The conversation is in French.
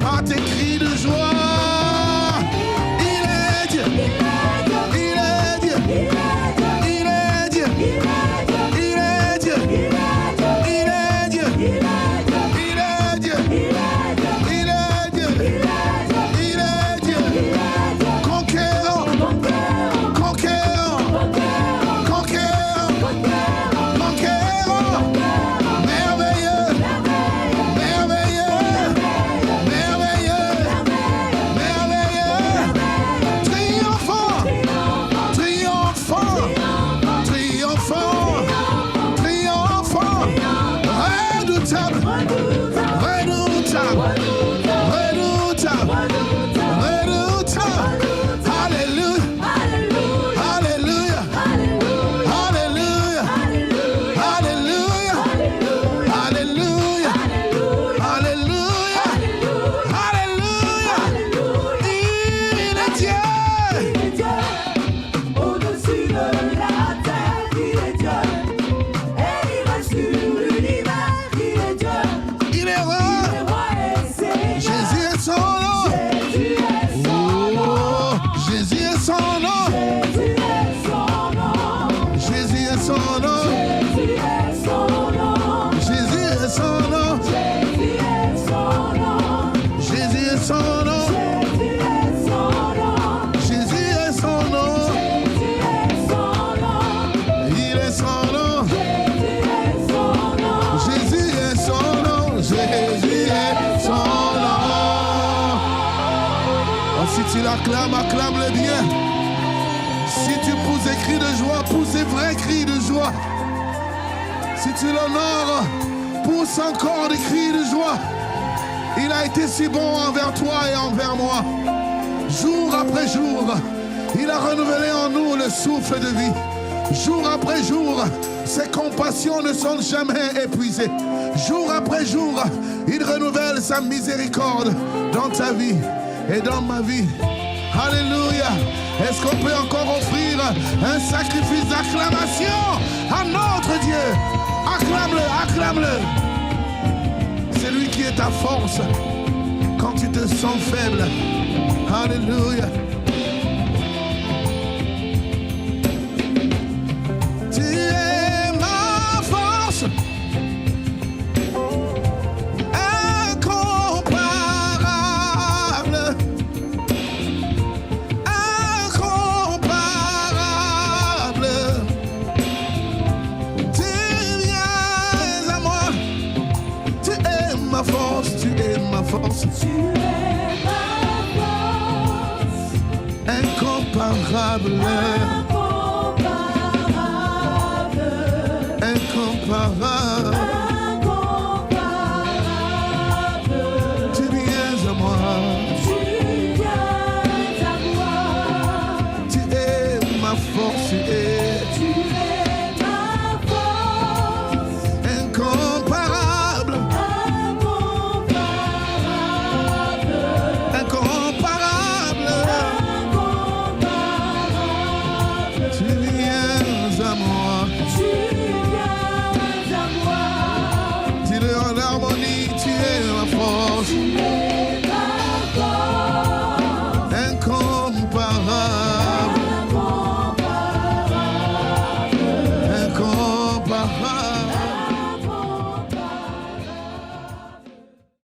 par tes cris de joie. Il est Dieu. Il est Dieu. Il est Dieu. Il est Dieu. Il est Dieu. Il est Dieu. Il est Dieu. Il est Dieu. Conquérant. Conquérant. Conquérant. Conquérant. Merveilleux. Merveilleux. Merveilleux. Merveilleux. Triomphant. Triomphant. Triomphant. Triomphant. Redoutable. Redoutable. Redoutable. Redoutable. Alléluia. Alléluia. Alléluia. Alléluia. Alléluia. Alléluia. Alléluia. Il est Dieu. Au-dessus de la terre, il est Dieu. Et il règne sur l'univers, il est Dieu. Il est roi. Il est roi et Seigneur. Jésus est son nom. Jésus est son nom. Oh, Jésus est son nom. Jésus est son nom. Jésus est son nom. Jésus est son nom. Jésus est son nom. Jésus est son nom. Jésus est son nom. Jésus est son nom. Jésus est son nom. Jésus est son nom. Il est son nom. Jésus est son nom. Jésus est son nom. Jésus est son nom. Oh, si tu l'acclames, acclame-le bien. Si tu pousses des cris de joie, pousse des vrais cris de joie. Si tu l'honores, pousse encore des cris de joie. Il a été si bon envers toi et envers moi. Jour après jour, il a renouvelé en nous le souffle de vie. Jour après jour, ses compassions ne sont jamais épuisées. Jour après jour, il renouvelle sa miséricorde dans ta vie et dans ma vie. Alléluia. Est-ce qu'on peut encore offrir un sacrifice d'acclamation à notre Dieu? Acclame-le, acclame-le. C'est lui qui est ta force quand tu te sens faible. Alléluia. Tu es ma force. Incomparable. Incomparable. Tu viens à moi. Tu es ma force. Tu es ma force. Tu es ma force. Incomparable. Incomparable. Incomparable. Incomparable. Tu viens à moi. Tu viens à moi. Tu es ma force. Tu es Tu es ma force. incomparable. Incomparable. Incomparable. Incomparable. Tu viens à moi. Tu viens à moi. Tu es en harmonie. Tu es ma force. Tu es